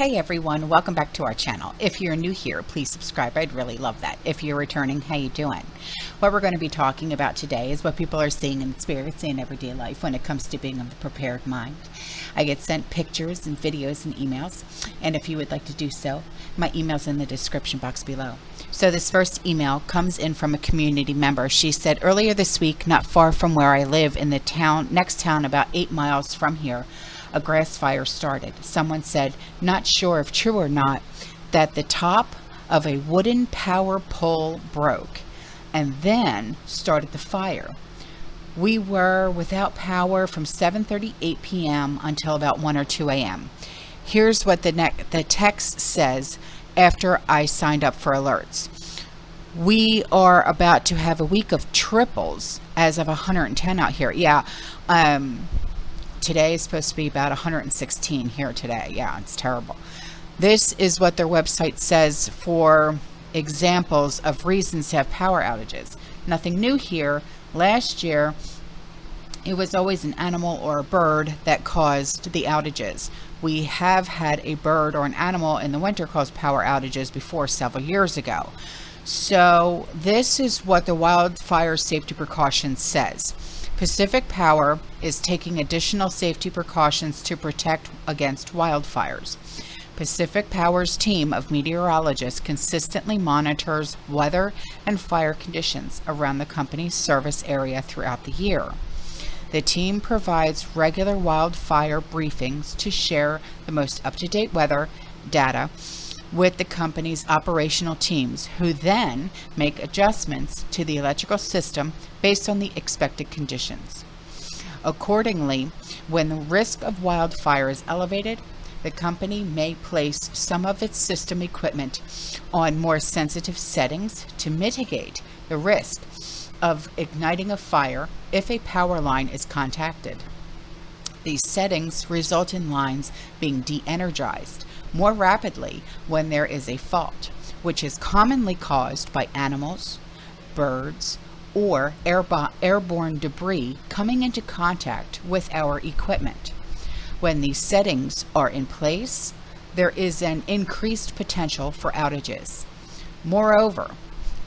Hey everyone, welcome back to our channel. If you're new here, please subscribe. I'd really love that. If you're returning, how you doing? What we're going to be talking about today is what people are seeing and experiencing in everyday life when it comes to being of the prepared mind. I get sent pictures and videos and emails, and if you would like to do so, my email's in the description box below. So this first email comes in from a community member. She said, earlier this week, not far from where I live in the next town about 8 miles from here, a grass fire started. Someone said, not sure if true or not, that the top of a wooden power pole broke and then started the fire. We were without power from 7:38 p.m. until about 1 or 2 a.m. Here's what the text says after I signed up for alerts. We are about to have a week of triples as of 110 out here. Yeah. Today is supposed to be about 116 here today. Yeah, it's terrible. This is what their website says for examples of reasons to have power outages. Nothing new here. Last year, it was always an animal or a bird that caused the outages. We have had a bird or an animal in the winter cause power outages before several years ago. So this is what the wildfire safety precautions says. Pacific Power is taking additional safety precautions to protect against wildfires. Pacific Power's team of meteorologists consistently monitors weather and fire conditions around the company's service area throughout the year. The team provides regular wildfire briefings to share the most up-to-date weather data with the company's operational teams, who then make adjustments to the electrical system based on the expected conditions. Accordingly, when the risk of wildfire is elevated, the company may place some of its system equipment on more sensitive settings to mitigate the risk of igniting a fire if a power line is contacted. These settings result in lines being de-energized more rapidly when there is a fault, which is commonly caused by animals, birds, or airborne debris coming into contact with our equipment. When these settings are in place, there is an increased potential for outages. Moreover,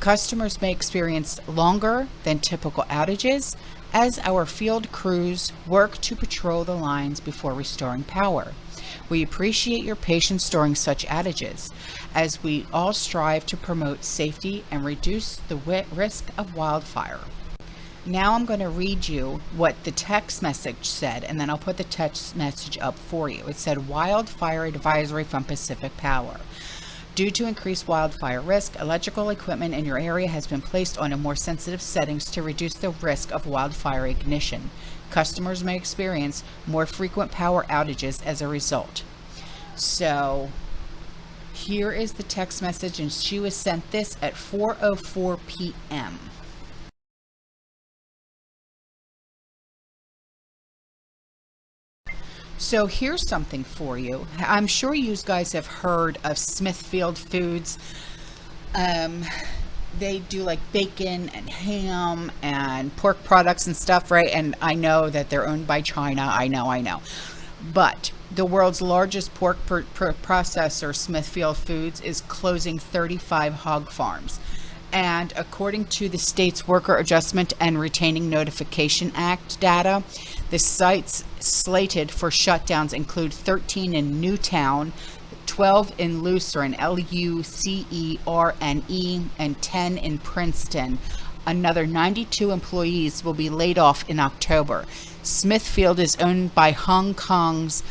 customers may experience longer than typical outages as our field crews work to patrol the lines before restoring power. We appreciate your patience during such outages, as we all strive to promote safety and reduce the risk of wildfire. Now I'm going to read you what the text message said, and then I'll put the text message up for you. It said, wildfire advisory from Pacific Power. Due to increased wildfire risk, electrical equipment in your area has been placed on a more sensitive settings to reduce the risk of wildfire ignition. Customers may experience more frequent power outages as a result. So here is the text message, and she was sent this at 4:04 p.m. So here's something for you. I'm sure you guys have heard of Smithfield Foods. They do like bacon and ham and pork products and stuff, right? And I know that they're owned by China. I know. But the world's largest pork processor, Smithfield Foods, is closing 35 hog farms. And according to the state's Worker Adjustment and Retaining Notification Act data, the sites slated for shutdowns include 13 in Newtown, 12 in Lucerne, Lucerne, and 10 in Princeton. Another 92 employees will be laid off in October. Smithfield is owned by Hong Kong's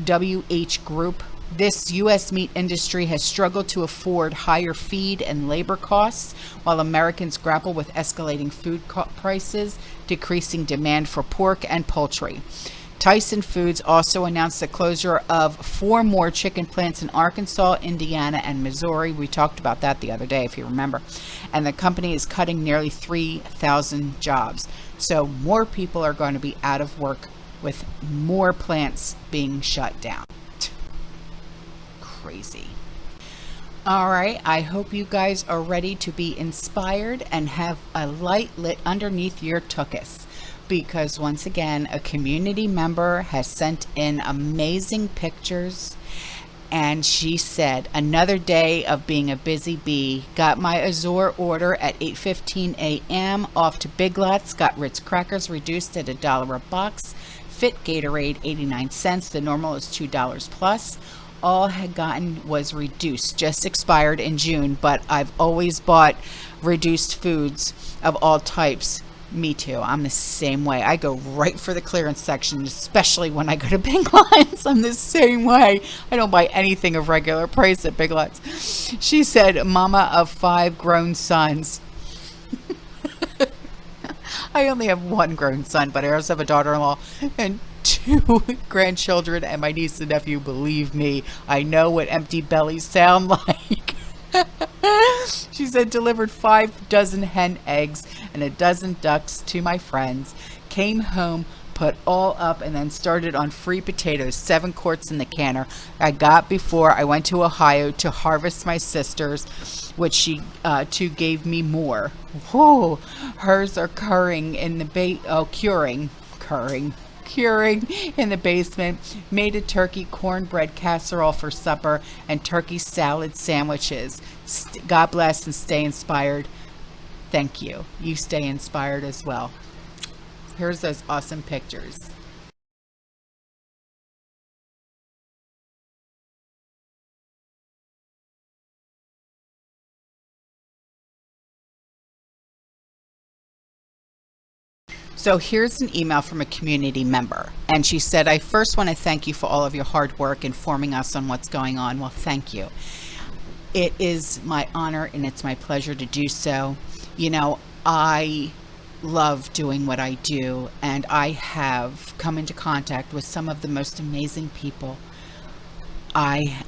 WH Group. This U.S. meat industry has struggled to afford higher feed and labor costs, while Americans grapple with escalating food prices, decreasing demand for pork and poultry. Tyson Foods also announced the closure of 4 more chicken plants in Arkansas, Indiana, and Missouri. We talked about that the other day, if you remember. And the company is cutting nearly 3,000 jobs. So more people are going to be out of work with more plants being shut down. Crazy. All right, I hope you guys are ready to be inspired and have a light lit underneath your tuchus, because once again, a community member has sent in amazing pictures And she said, another day of being a busy bee. Got my Azure order at 8:15 a.m. Off to Big Lots. Got Ritz crackers reduced at $1 a box. Fit Gatorade 89 cents. The normal is $2 plus. All I had gotten was reduced. Just expired in June, but I've always bought reduced foods of all types. Me too. I'm the same way. I go right for the clearance section, especially when I go to Big Lots. I'm the same way. I don't buy anything of regular price at Big Lots. She said, mama of 5 grown sons. I only have 1 grown son, but I also have a daughter-in-law and 2 grandchildren and my niece and nephew. Believe me, I know what empty bellies sound like. She said, delivered 5 dozen hen eggs and a dozen ducks to my friends. Came home, put all up, and then started on free potatoes, 7 quarts in the canner I got before I went to Ohio to harvest my sister's, which she too gave me more. Whoa, hers are curing in the curing in the basement. Made a turkey cornbread casserole for supper and turkey salad sandwiches. God bless and stay inspired. Thank you. You stay inspired as well. Here's those awesome pictures. So here's an email from a community member. And she said, I first want to thank you for all of your hard work informing us on what's going on. Well, thank you. It is my honor and it's my pleasure to do so. You know, I love doing what I do, and I have come into contact with some of the most amazing people I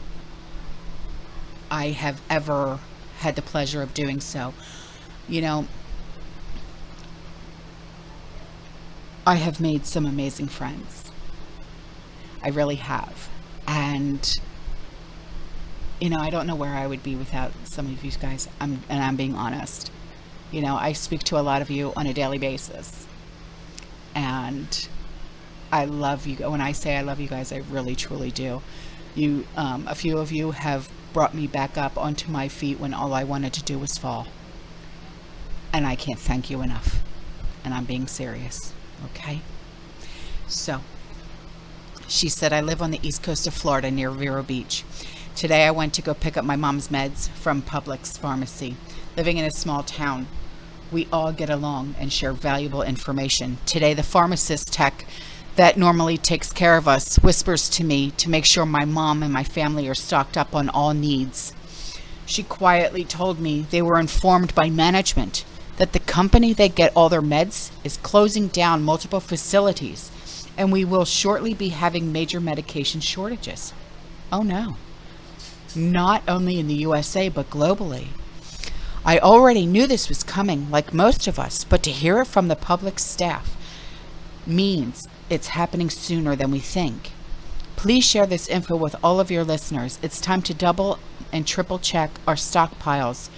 have ever had the pleasure of doing so. You know, I have made some amazing friends. I really have. And, you know, I don't know where I would be without some of you guys. I'm being honest. You know, I speak to a lot of you on a daily basis. And I love you. When I say I love you guys, I really, truly do. You, a few of you have brought me back up onto my feet when all I wanted to do was fall. And I can't thank you enough. And I'm being serious. Okay? So, she said, I live on the east coast of Florida near Vero Beach. Today I went to go pick up my mom's meds from Publix pharmacy. Living in a small town, we all get along and share valuable information. Today the pharmacist tech that normally takes care of us whispers to me to make sure my mom and my family are stocked up on all needs. She quietly told me they were informed by management that the company they get all their meds is closing down multiple facilities, and we will shortly be having major medication shortages. Oh no. Not only in the USA, but globally. I already knew this was coming, like most of us, but to hear it from the public staff means it's happening sooner than we think. Please share this info with all of your listeners. It's time to double and triple check our stockpiles,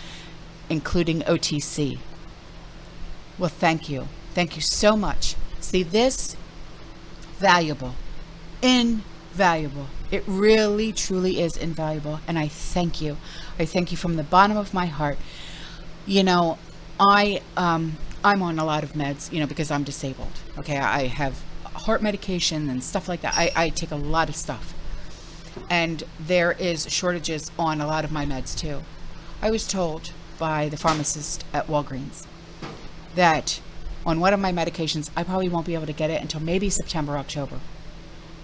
including OTC. Well, thank you. Thank you so much. See, this valuable, invaluable. It really, truly is invaluable. And I thank you. I thank you from the bottom of my heart. You know, I'm on a lot of meds, you know, because I'm disabled. Okay, I have heart medication and stuff like that. I take a lot of stuff. And there is shortages on a lot of my meds too. I was told by the pharmacist at Walgreens that on one of my medications, I probably won't be able to get it until maybe September, October.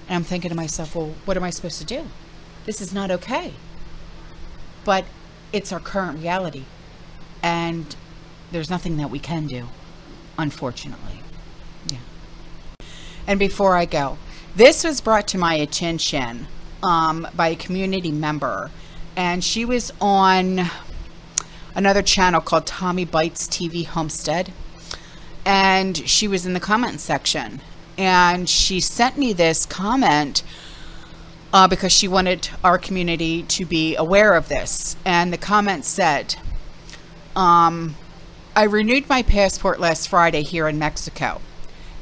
And I'm thinking to myself, well, what am I supposed to do? This is not okay. But it's our current reality. And there's nothing that we can do, unfortunately. Yeah. And before I go, this was brought to my attention by a community member. And she was on another channel called Tommy Bites TV Homestead. And she was in the comment section. And she sent me this comment because she wanted our community to be aware of this. And the comment said, I renewed my passport last Friday here in Mexico,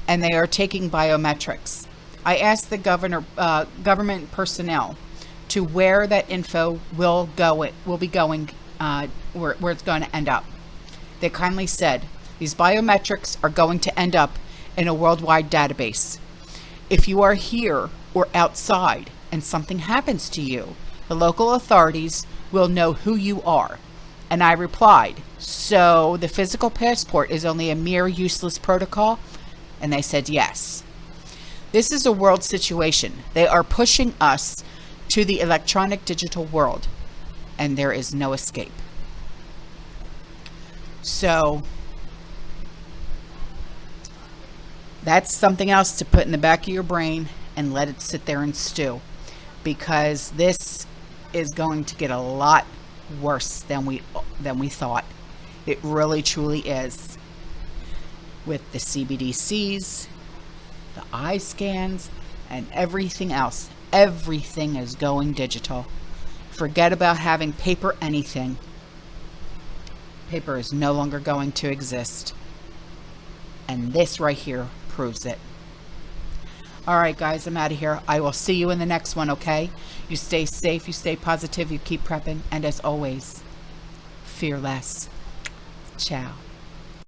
and they are taking biometrics. I asked the government personnel to where that info will be going, where it's going to end up. They kindly said these biometrics are going to end up in a worldwide database. If you are here or outside and something happens to you, the local authorities will know who you are. And I replied, so the physical passport is only a mere useless protocol? And they said yes. This is a world situation. They are pushing us to the electronic digital world, and there is no escape. So that's something else to put in the back of your brain and let it sit there and stew, because this is going to get a lot worse than we thought. It really truly is. With the CBDCs, the eye scans, and everything else. Everything is going digital. Forget about having paper anything. Paper is no longer going to exist. And this right here proves it. Alright guys, I'm out of here. I will see you in the next one, okay? You stay safe, you stay positive, you keep prepping, and as always, fear less. Ciao.